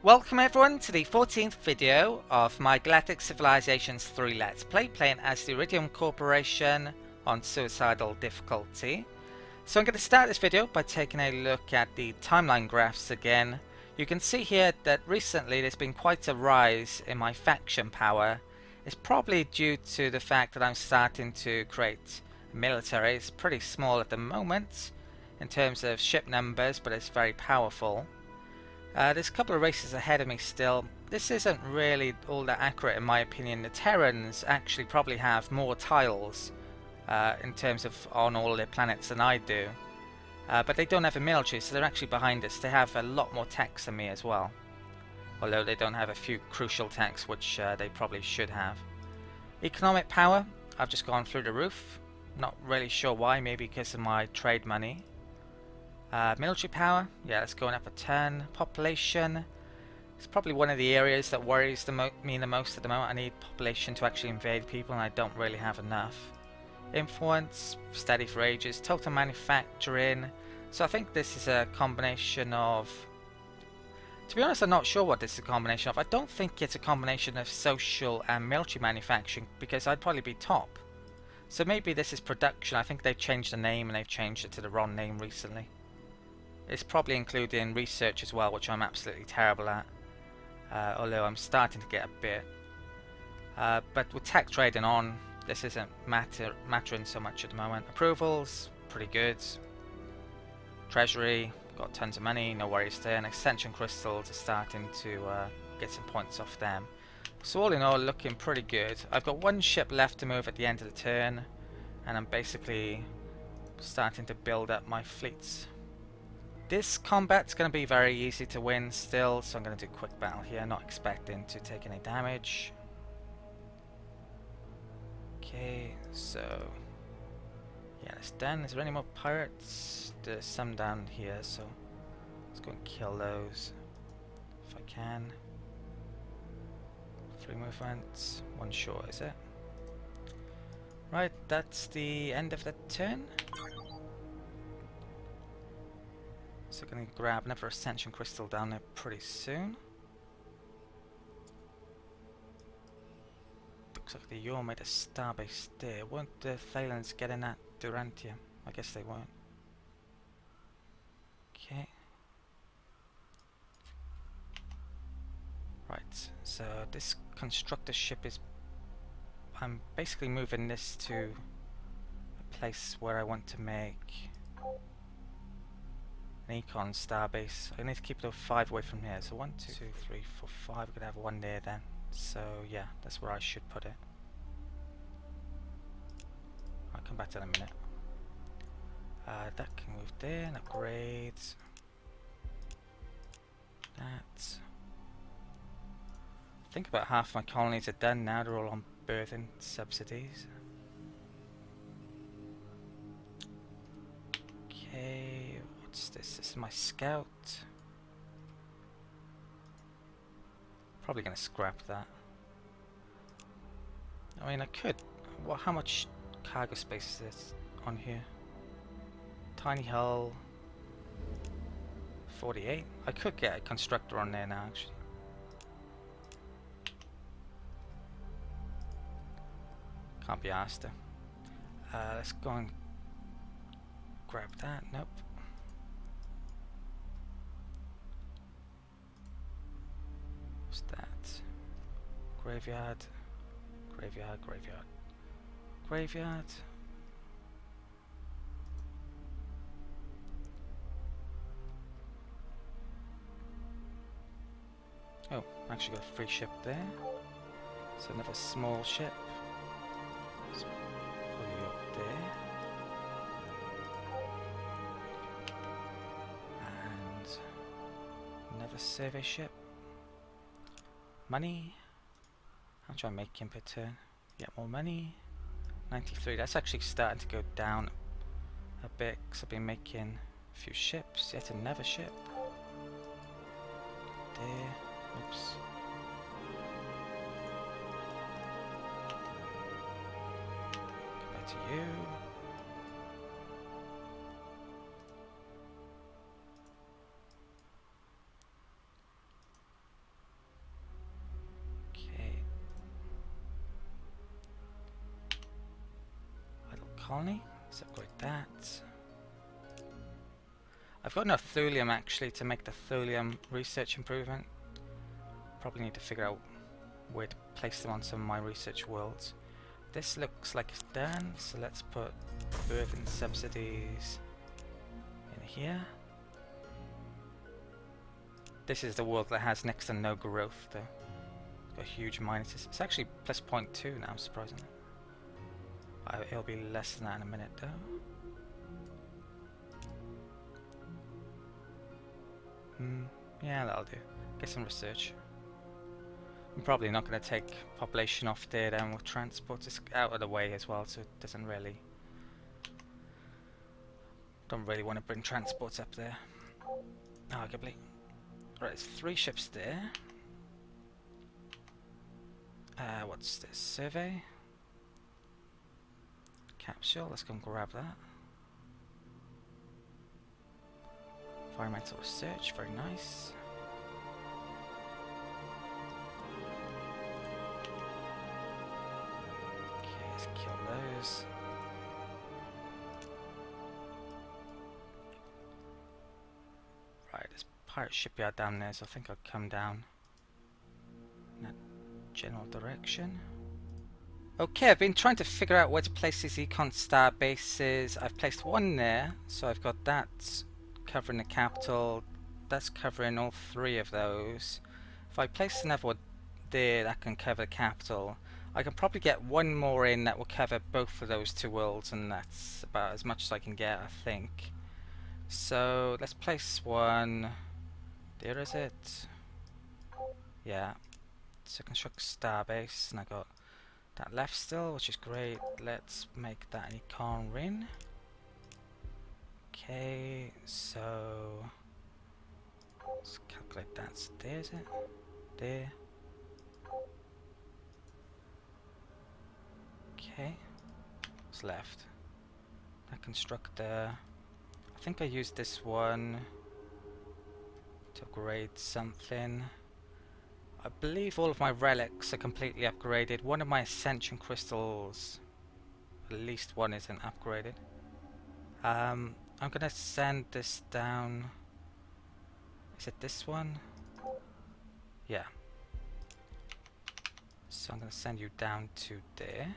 Welcome everyone to the 14th video of my Galactic Civilizations 3 Let's Play, playing as the Iridium Corporation on Suicidal difficulty. So I'm going to start this video by taking a look at the timeline graphs again. You can see here that recently there's been quite a rise in my faction power. It's probably due to the fact that I'm starting to create military. It's pretty small at the moment in terms of ship numbers, but it's very powerful. There's a couple of races ahead of me still. This isn't really all that accurate in my opinion. The Terrans actually probably have more tiles in terms of on all their planets than I do. But they don't have a military, so they're actually behind us. They have a lot more techs than me as well. Although they don't have a few crucial techs, which they probably should have. Economic power, I've just gone through the roof. Not really sure why, maybe because of my trade money. Military power, yeah, that's going up a ton. Population, it's probably one of the areas that worries me the most at the moment. I need population to actually invade people and I don't really have enough. Influence, steady for ages. Total manufacturing, so I think this is a combination of... To be honest, I'm not sure what this is a combination of. I don't think it's a combination of social and military manufacturing because I'd probably be top. So maybe this is production. I think they've changed the name and they've changed it to the wrong name recently. It's probably including research as well, which I'm absolutely terrible at. Although I'm starting to get a bit. But with tech trading on, this isn't mattering so much at the moment. Approvals, pretty good. Treasury, got tons of money, no worries there. And extension crystals are starting to get some points off them. So all in all, looking pretty good. I've got one ship left to move at the end of the turn. And I'm basically starting to build up my fleets. This combat's going to be very easy to win still, so I'm going to do quick battle here, not expecting to take any damage. Okay, so yeah, that's done. Is there any more pirates? There's some down here, so let's go and kill those if I can. 3 movements, 1 short, is it? Right, that's the end of the turn. So I'm going to grab another ascension crystal down there pretty soon. Looks like the Yor made a starbase there. Won't the Thalans get in that Durantium? I guess they won't. Okay. Right, so this constructor ship is... I'm basically moving this to a place where I want to make an econ starbase. I need to keep the 5 away from here. So 1, 2, 3, 4, 5. We're gonna have 1 there then. So yeah, that's where I should put it. I'll come back to that in a minute. That can move there and upgrade. That. I think about half my colonies are done now. They're all on birthing subsidies. Okay. What's this? This is my scout. Probably gonna scrap that. I mean, I could. Well, how much cargo space is this on here? Tiny hull. 48. I could get a constructor on there now, actually. Can't be asked to. Let's go and grab that. Nope. What's that? Graveyard, graveyard, graveyard, graveyard. Oh, I actually got a free ship there. So another small ship. Let's pull you up there. And another survey ship. Money. How much do I make in per turn? Get more money. 93. That's actually starting to go down a bit because I've been making a few ships. Yet another ship. There. Oops. Go back to you. colony. Let's upgrade that. I've got enough thulium actually to make the thulium research improvement. Probably need to figure out where to place them on some of my research worlds. This looks like it's done, so let's put birthing subsidies in here. This is the world that has next to no growth though. It's got huge minuses. It's actually plus 0.2 now, surprisingly. It'll be less than that in a minute though. Yeah, that'll do. Get some research. I'm probably not going to take population off there then with transport. It's out of the way as well, so it doesn't really... Don't really want to bring transports up there. Arguably. Right, there's 3 ships there. What's this? Survey? Capsule, let's go and grab that. Environmental research, very nice. Okay, let's kill those. Right, there's a pirate shipyard down there, so I think I'll come down in that general direction. Okay, I've been trying to figure out where to place these econ star bases. I've placed one there, so I've got that covering the capital. That's covering all 3 of those. If I place another one there, that can cover the capital. I can probably get one more in that will cover both of those 2 worlds, and that's about as much as I can get, I think. So let's place one. There is it. Yeah. So construct starbase, and I got that left still, which is great. Let's make that an econ ring. Okay, so let's calculate that. So there's it. There. Okay. What's left? That constructor. I think I used this one to upgrade something. I believe all of my relics are completely upgraded. One of my ascension crystals, at least one isn't upgraded. I'm gonna send this down. Is it this one? Yeah. So I'm gonna send you down to there.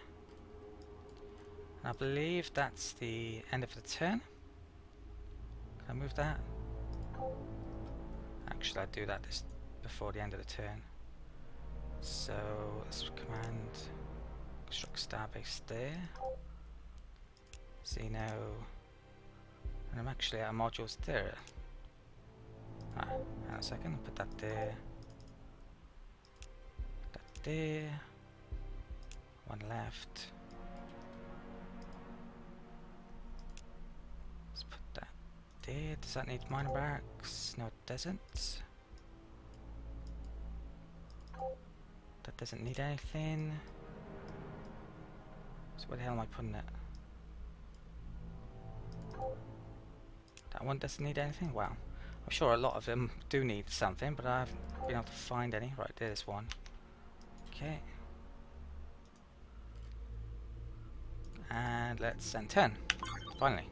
And I believe that's the end of the turn. Can I move that? Actually, I'd do that just before the end of the turn. So let's command construct starbase there. Xeno, and I'm actually out of modules there. Hang on a second, I'll put that there. Put that there. One left. Let's put that there. Does that need minor barracks? No, it doesn't. That doesn't need anything. So where the hell am I putting it? That one doesn't need anything? Wow. I'm sure a lot of them do need something, but I haven't been able to find any. Right, there's one. Okay. And let's send 10. Finally.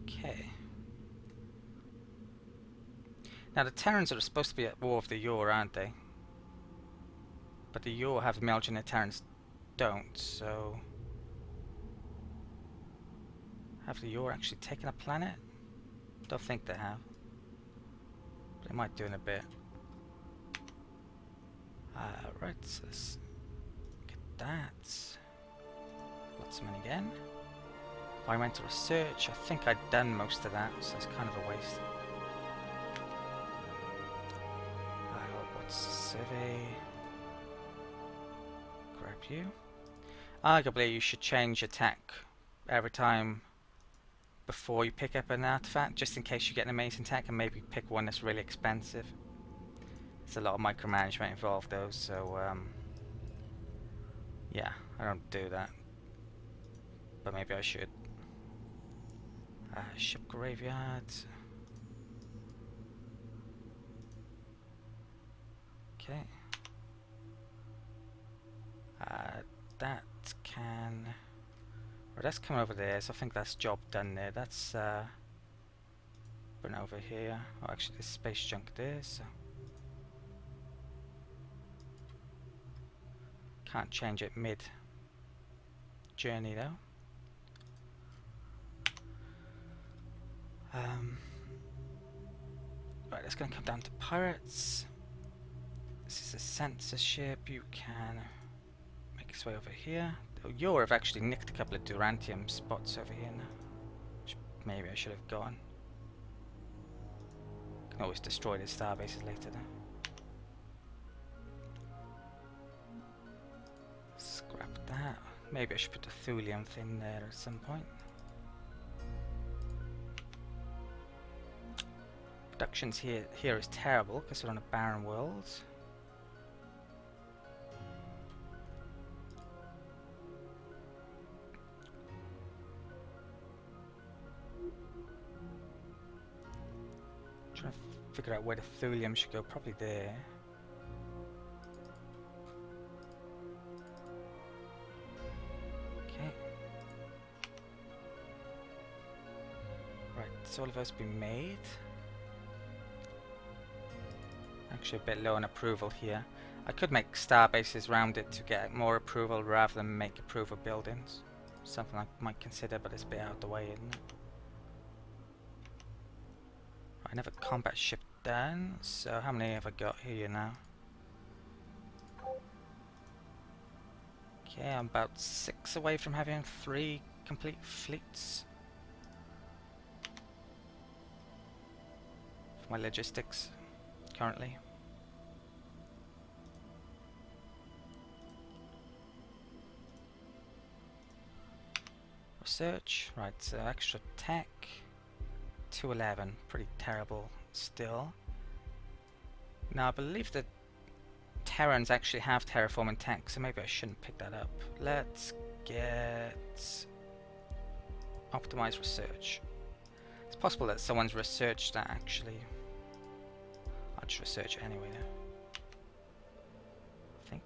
Okay. Now the Terrans are supposed to be at war with the Yor, aren't they? But the Yor have Melge and the Terrans don't, so... Have the Yor actually taken a planet? Don't think they have. But they might do in a bit. Right, so let's get that. Lots of money again. Environmental research, I think I'd done most of that, so it's kind of a waste. What's survey? Grab you. Arguably you should change attack every time before you pick up an artifact, just in case you get an amazing tech, and maybe pick one that's really expensive. There's a lot of micromanagement involved though, so yeah, I don't do that. But maybe I should. Ship graveyard. Okay. that can... Well, that's coming over there, so I think that's job done there. That's been over here. Oh, actually there's space junk there, so... Can't change it mid-journey though. Right, that's going to come down to pirates. This is a censorship. You can make its way over here. Oh, Europe have actually nicked a couple of Durantium spots over here now, which maybe I should have gone. Can always destroy the starbases later though. Scrap that. Maybe I should put the thulium thing there at some point. Productions here is terrible because we're on a barren world. Trying to figure out where the thulium should go. Probably there. Okay. Right, so all of those been made. Actually a bit low on approval here. I could make star bases around it to get more approval rather than make approval buildings. Something I might consider, but it's a bit out of the way, isn't it? Right, another combat ship done. So how many have I got here now? Okay, I'm about 6 away from having 3 complete fleets. For my logistics currently. Research, right, so extra tech, 211, pretty terrible still. Now I believe that Terrans actually have terraforming tech, so maybe I shouldn't pick that up. Let's get optimized research. It's possible that someone's researched that actually. I'll just research it anyway now. I think.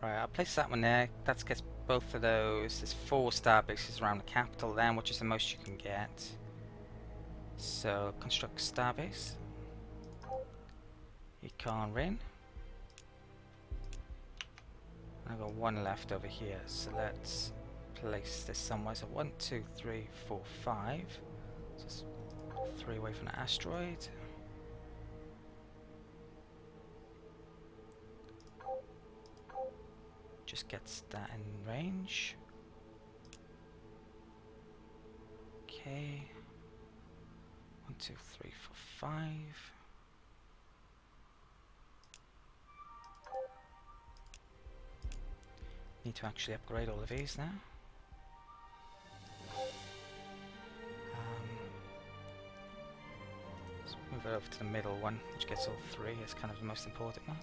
Right, I'll place that one there. That gets both of those. There's 4 star bases around the capital then, which is the most you can get. So, construct starbase. Econ Rin. I've got 1 left over here, so let's place this somewhere. So 1, 2, 3, 4, 5. So it's 3 away from the asteroid. Just gets that in range. Okay. 1, 2, 3, 4, 5. Need to actually upgrade all of these now. Let's move it over to the middle one, which gets all 3. It's kind of the most important one.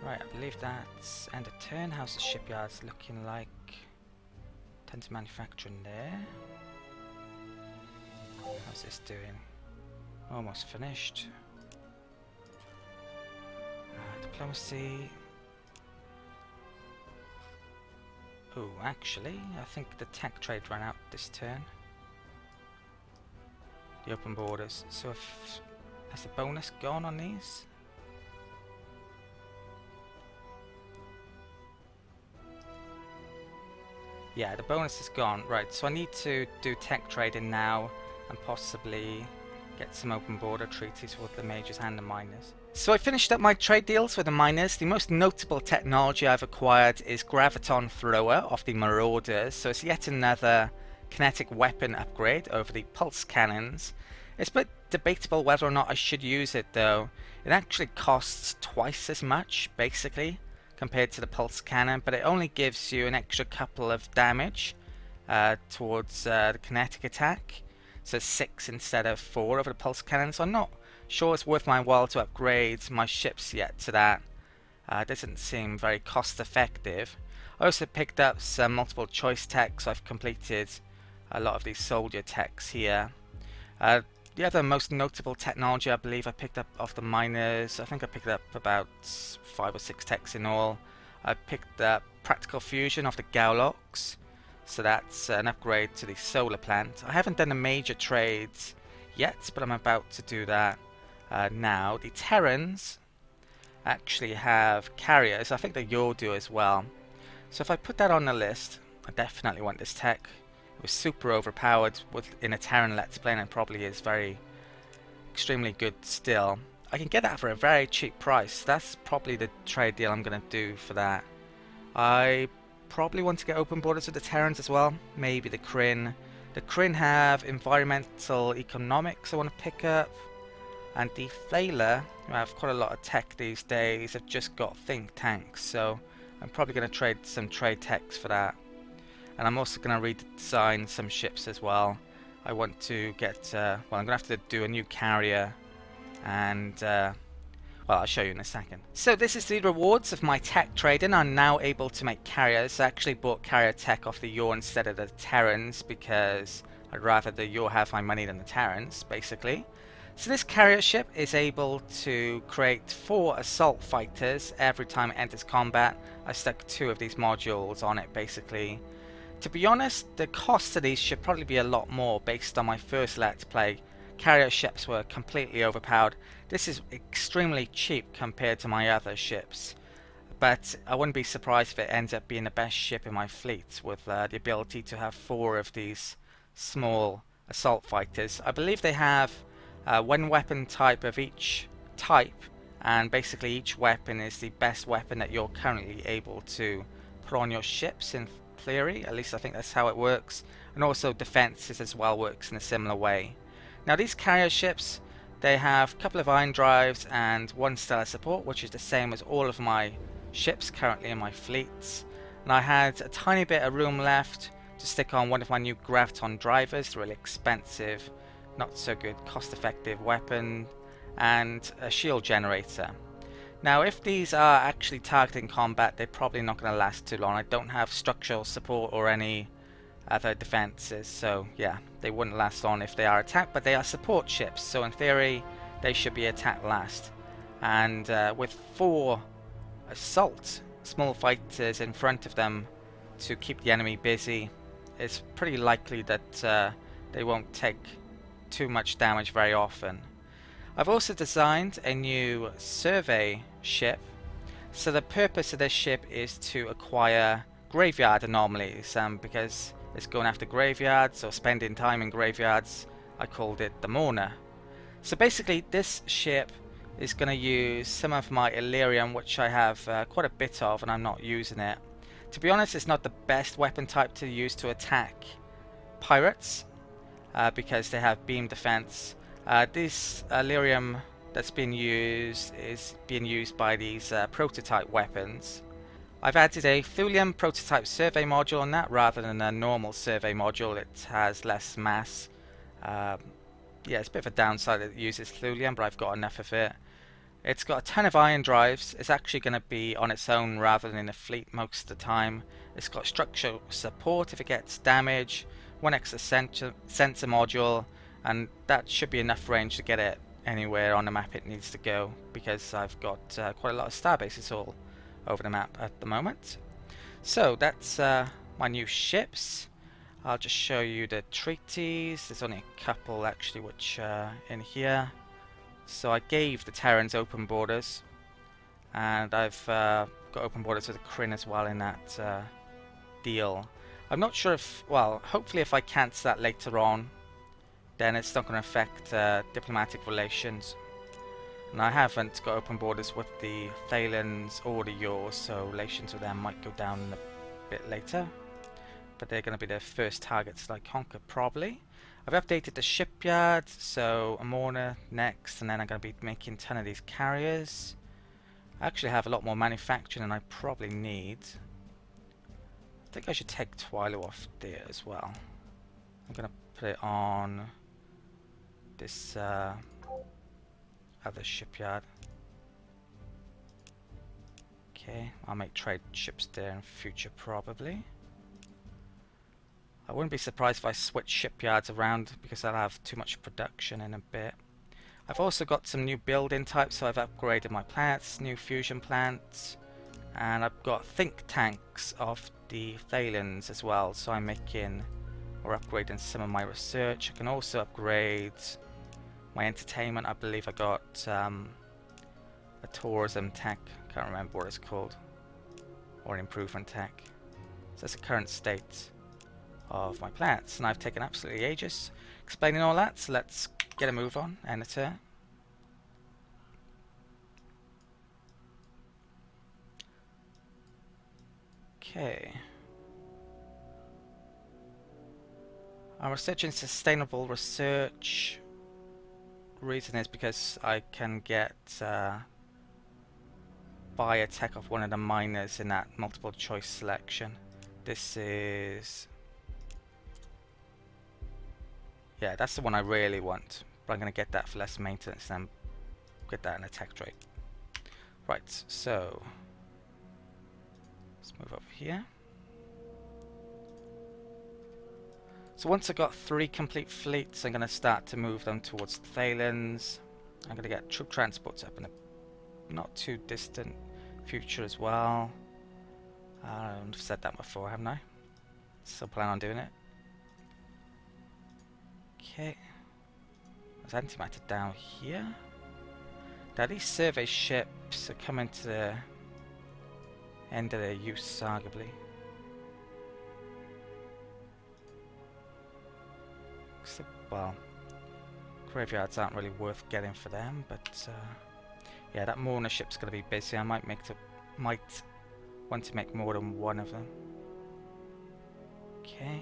Right, I believe that's end of turn. How's the shipyards looking like? Tons of manufacturing there. How's this doing? Almost finished. Diplomacy. Oh, actually, I think the tech trade ran out this turn. The open borders. So has the bonus gone on these? Yeah, the bonus is gone. Right, so I need to do tech trading now and possibly get some open border treaties with the majors and the miners. So I finished up my trade deals with the miners. The most notable technology I've acquired is Graviton Thrower of the Marauders. So it's yet another kinetic weapon upgrade over the pulse cannons. It's a bit debatable whether or not I should use it though. It actually costs twice as much, basically, compared to the pulse cannon, but it only gives you an extra couple of damage towards the kinetic attack. So 6 instead of 4 over the pulse cannon. So I'm not sure it's worth my while to upgrade my ships yet to that. It doesn't seem very cost effective. I also picked up some multiple choice techs. I've completed a lot of these soldier techs here. The other most notable technology I believe I picked up off the miners, I think I picked up about 5 or 6 techs in all. I picked up practical fusion off the Gaulox, so that's an upgrade to the solar plant. I haven't done the major trades yet, but I'm about to do that now. The Terrans actually have carriers. I think the Yor do as well. So if I put that on the list, I definitely want this tech. It was super overpowered in a Terran Let's Play, and it probably is very extremely good still. I can get that for a very cheap price. That's probably the trade deal I'm going to do for that. I probably want to get open borders with the Terrans as well. Maybe the Kryn. The Kryn have environmental economics I want to pick up. And the Thaler, who have quite a lot of tech these days, have just got think tanks. So I'm probably going to trade some trade techs for that. And I'm also going to redesign some ships as well. I want to get, well, I'm going to have to do a new carrier, and, well, I'll show you in a second. So this is the rewards of my tech trading. I'm now able to make carriers. I actually bought carrier tech off the Yor instead of the Terrans, because I'd rather the Yor have my money than the Terrans, basically. So this carrier ship is able to create 4 assault fighters every time it enters combat. I stuck 2 of these modules on it, basically. To be honest, the cost of these should probably be a lot more based on my first Let's Play. Carrier ships were completely overpowered. This is extremely cheap compared to my other ships. But I wouldn't be surprised if it ends up being the best ship in my fleet, with the ability to have 4 of these small assault fighters. I believe they have 1 weapon type of each type, and basically each weapon is the best weapon that you're currently able to put on your ships in theory. At least I think that's how it works. And also defenses as well works in a similar way. Now these carrier ships, they have a couple of iron drives and 1 stellar support, which is the same as all of my ships currently in my fleets. And I had a tiny bit of room left to stick on one of my new graviton drivers, really expensive, not so good, cost-effective weapon, and a shield generator. Now if these are actually targeting combat, they're probably not going to last too long. I don't have structural support or any other defenses, so yeah, they wouldn't last long if they are attacked, but they are support ships, so in theory they should be attacked last. And with 4 assault small fighters in front of them to keep the enemy busy, it's pretty likely that they won't take too much damage very often. I've also designed a new survey ship. So the purpose of this ship is to acquire graveyard anomalies, because it's going after graveyards or spending time in graveyards. I called it the Mourner. So basically this ship is going to use some of my Iridium, which I have quite a bit of and I'm not using it. To be honest, it's not the best weapon type to use to attack pirates, because they have beam defense. This Iridium that's being used is being used by these prototype weapons. I've added a thulium prototype survey module on that rather than a normal survey module. It has less mass. Yeah, it's a bit of a downside that it uses thulium, but I've got enough of it. It's got a ton of iron drives. It's actually going to be on its own rather than in a fleet most of the time. It's got structural support if it gets damage, 1 extra sensor module, and that should be enough range to get it anywhere on the map it needs to go, because I've got quite a lot of starbases all over the map at the moment. So that's my new ships. I'll just show you the treaties. There's only a couple actually which are in here. So I gave the Terrans open borders, and I've got open borders with the Kryn as well in that deal. I'm not sure if, well, hopefully if I cancel that later on, then it's not going to affect diplomatic relations. And I haven't got open borders with the Thalans or the Yor, so relations with them might go down a bit later. But they're going to be the first targets that I conquer, probably. I've updated the shipyard, so Amorna next, and then I'm going to be making a ton of these carriers. I actually have a lot more manufacturing than I probably need. I think I should take Twilo off there as well. I'm going to put it on this other shipyard. Okay, I'll make trade ships there in future probably. I wouldn't be surprised if I switch shipyards around because I'll have too much production in a bit. I've also got some new building types, so I've upgraded my plants, new fusion plants, and I've got think tanks of the Thalens as well, so I'm making or upgrading some of my research. I can also upgrade my entertainment. I believe I got a tourism tech, can't remember what it's called, or an improvement tech. So that's the current state of my plants, and I've taken absolutely ages explaining all that, so let's get a move on. Editor. Okay. I'm researching sustainable research. Reason is because I can get buy a tech off one of the miners in that multiple choice selection. This is, yeah, that's the one I really want, but I'm going to get that for less maintenance and get that in a tech trade. Right, so let's move over here. So once I've got 3 complete fleets, I'm going to start to move them towards the Thalens. I'm going to get troop transports up in a not too distant future as well. I've said that before, haven't I? Still plan on doing it. Okay. There's antimatter down here. Now these survey ships are coming to the end of their use, arguably. Well, graveyards aren't really worth getting for them, but yeah, that Mourner ship's going to be busy. I might want to make more than one of them. Okay.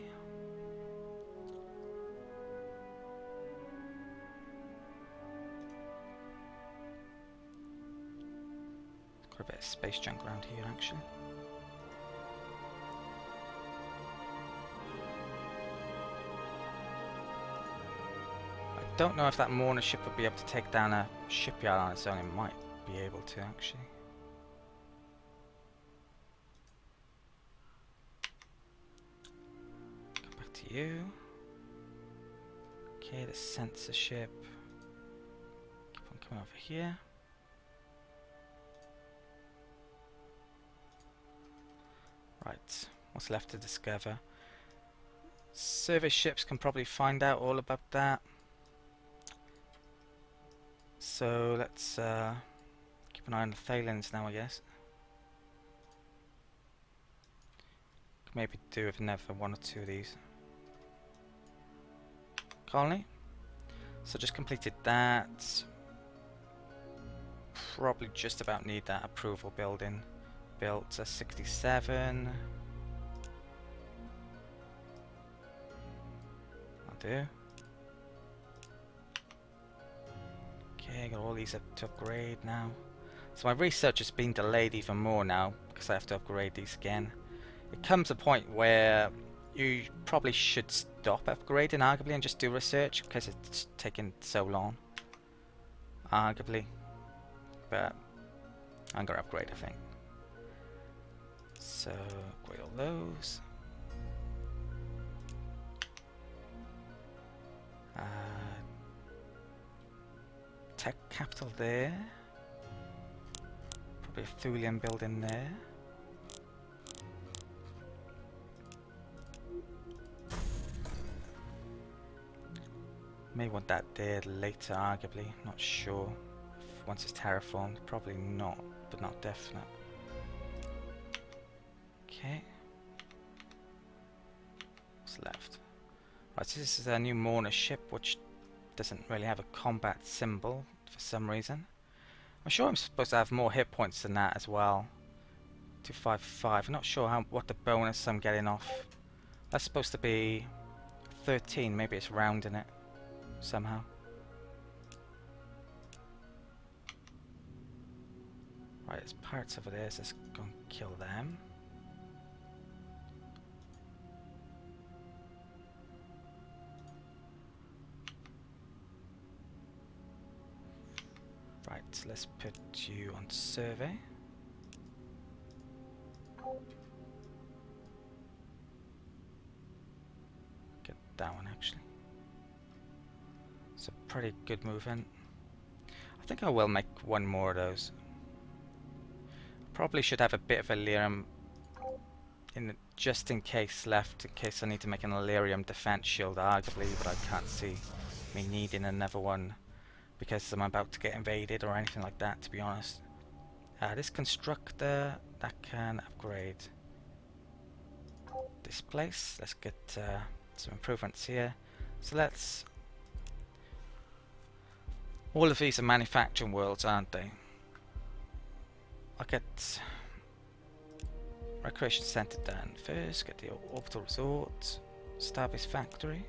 Got a bit of space junk around here, actually. I don't know if that Mourner ship would be able to take down a shipyard on its own. It might be able to, actually. Come back to you. Okay, the sensor ship. Keep on coming over here. Right, what's left to discover? Service ships can probably find out all about that. So let's keep an eye on the Thalens now, I guess. Could maybe do with another 1 or 2 of these. Colony. So just completed that. Probably just about need that approval building built. 67. I'll do. Okay, got all these up to upgrade now. So my research has been delayed even more now because I have to upgrade these again. It comes a point where you probably should stop upgrading, arguably, and just do research because it's taking so long. Arguably. But I'm going to upgrade, I think. So, upgrade all those. Tech capital there. Probably a Thulian building there. May want that there later, arguably. Not sure. Once it's terraformed, probably not, but not definite. Okay. What's left? Right, so this is a new Mourner ship, which doesn't really have a combat symbol for some reason. I'm sure I'm supposed to have more hit points than that as well. 255. I'm not sure what the bonus I'm getting off. That's supposed to be 13. Maybe it's rounding it somehow. Right, there's pirates over there, so let's go and kill them. Right, let's put you on survey. that one actually. It's a pretty good movement. I think I will make one more of those. Probably should have a bit of Illyrium just in case left, in case I need to make an Illyrium defense shield arguably, but I can't see me needing another one because I'm about to get invaded or anything like that, to be honest. This constructor, that can upgrade this place. Let's get some improvements here. So let's... all of these are manufacturing worlds, aren't they? I'll get Recreation Centre done first, get the Orbital Resort, Starbase Factory.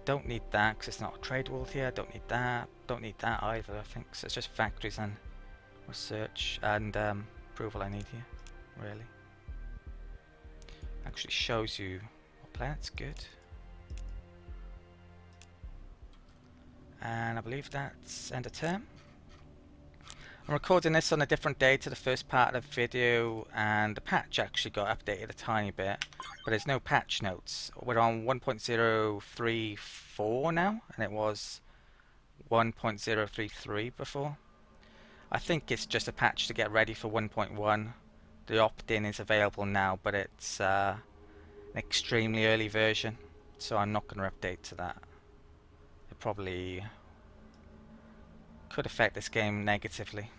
Don't need that because it's not a trade world here. Don't need that. Don't need that either, I think. So it's just factories and research and approval I need here, really. Actually shows you what planet's good. And I believe that's end of term. I'm recording this on a different day to the first part of the video, and the patch actually got updated a tiny bit, but there's no patch notes. We're on 1.034 now, and it was 1.033 before. I think it's just a patch to get ready for 1.1. The opt-in is available now, but it's an extremely early version, so I'm not going to update to that. It probably could affect this game negatively,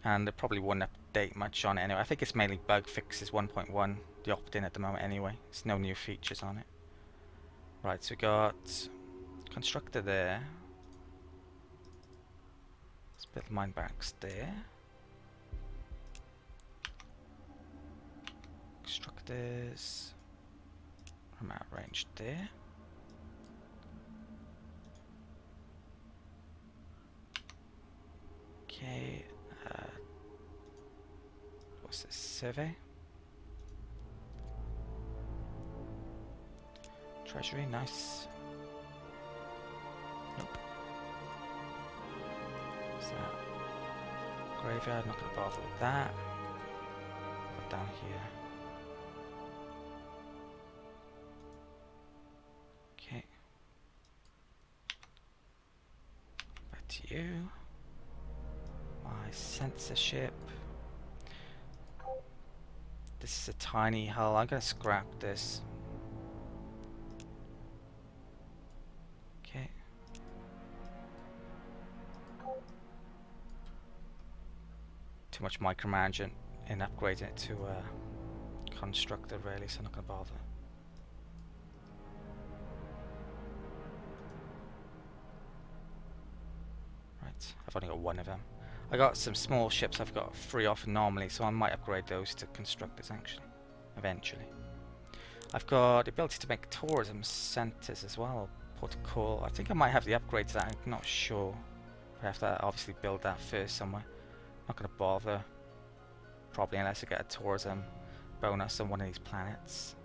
and it probably won't update much on it anyway. I think it's mainly bug fixes 1.1, the opt-in at the moment anyway. There's no new features on it. Right, so we got constructor there. Let's build mine barracks there. Constructors. I'm out of range there. Okay, what's this? Survey? Treasury, nice. Nope. What's that? Graveyard, not gonna bother with that. Put down here. Okay. Back to you. My censorship. This is a tiny hull. I'm gonna scrap this. Okay. Too much micromanagement in upgrading it to a constructor really, so I'm not gonna bother. Right, I've only got one of them. I got some small ships I've got 3 off normally, so I might upgrade those to constructors actually, eventually. I've got the ability to make tourism centres as well, port of call. I think I might have the upgrade to that, I'm not sure. I have to obviously build that first somewhere. Not going to bother, probably, unless I get a tourism bonus on one of these planets.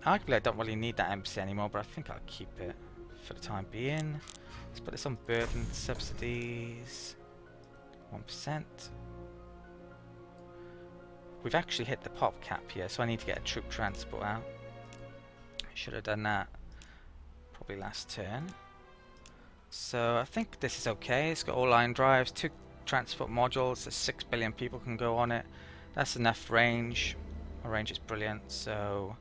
Arguably I don't really need that embassy anymore, but I think I'll keep it for the time being. Let's put this on burden subsidies, 1%. We've actually hit the pop cap here, so I need to get a troop transport out. Should have done that probably last turn. So I think this is okay. It's got all line drives, 2 transport modules, so 6 billion people can go on it. That's enough range. My range is brilliant, so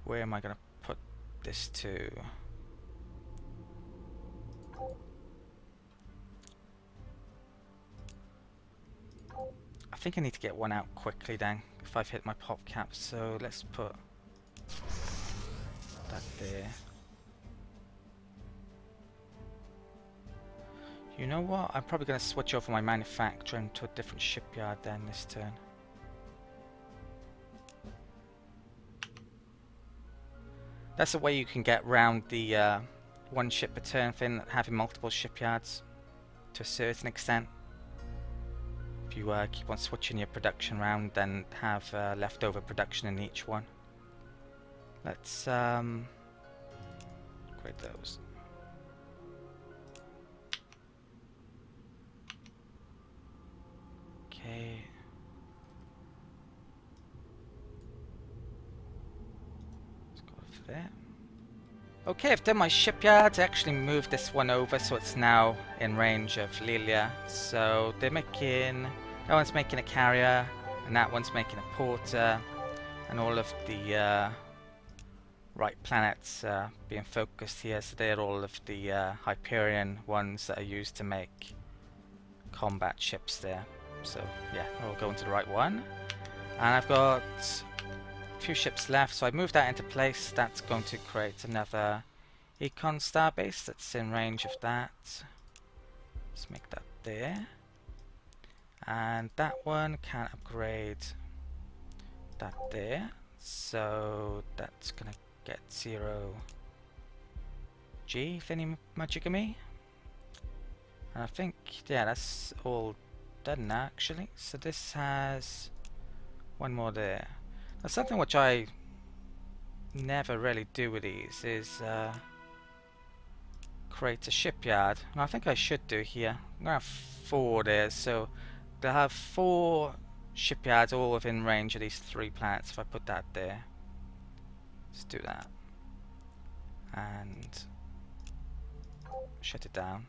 where am I going to put this to? I think I need to get one out quickly then, if I've hit my pop cap, so let's put that there. You know what, I'm probably going to switch over my manufacturing to a different shipyard then this turn. That's a way you can get round the one ship per turn thing, having multiple shipyards to a certain extent. If you keep on switching your production around, then have leftover production in each one. Let's grade those. Okay. there. Okay, I've done my shipyards. I actually moved this one over so it's now in range of Lilia. So they're making, that one's making a carrier, and that one's making a porter, and all of the right planets being focused here. So they're all of the Hyperion ones that are used to make combat ships there. So yeah, I'll go into the right one. And I've got a few ships left, so I moved that into place. That's going to create another Econ starbase that's in range of that. Let's make that there. And that one can upgrade that there. So that's gonna get 0 G Magicamy. And I think, yeah, that's all done now actually. So this has one more there. Now something which I never really do with these is create a shipyard. And I think I should do here. I'm gonna have 4 there, so they'll have 4 shipyards all within range of these 3 planets if I put that there. Let's do that. And shut it down.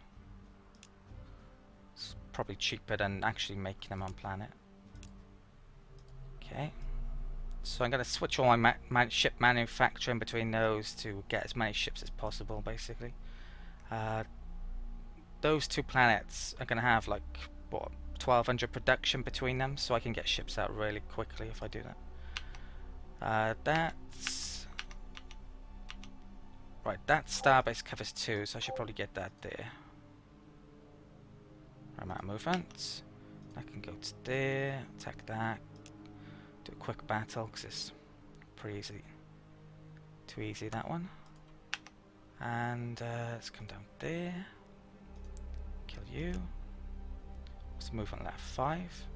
It's probably cheaper than actually making them on planet. Okay. So I'm going to switch all my ship manufacturing between those to get as many ships as possible, basically. Those 2 planets are going to have like, what, 1200 production between them, so I can get ships out really quickly if I do that. That's... Right, that starbase covers 2, so I should probably get that there. Amount of movement. I can go to there, attack that. Do a quick battle because it's pretty easy. Too easy, that one. And let's come down there. Kill you. What's the movement left? 5.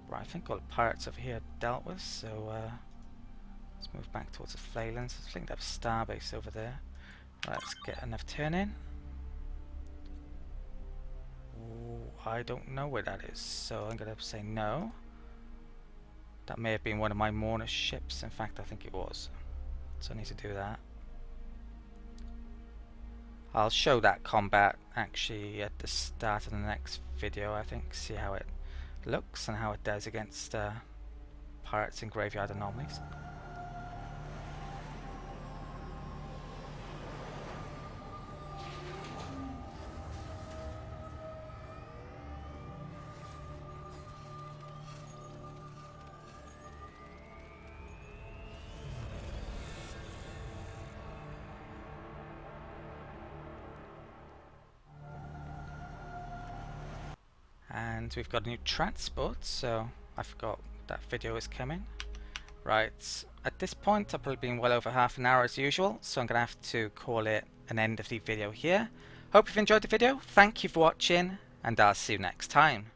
Right, I think all the pirates over here are dealt with, so let's move back towards the Flaylands. I think they have a starbase over there. Right, let's get enough turn in. I don't know where that is, so I'm going to say no. That may have been one of my Mourner ships. In fact, I think it was. So I need to do that. I'll show that combat actually at the start of the next video, I think. See how it looks and how it does against pirates and graveyard anomalies. And we've got a new transport, so I forgot that video is coming. Right, at this point I've probably been well over half an hour as usual, so I'm going to have to call it an end of the video here. Hope you've enjoyed the video, thank you for watching, and I'll see you next time.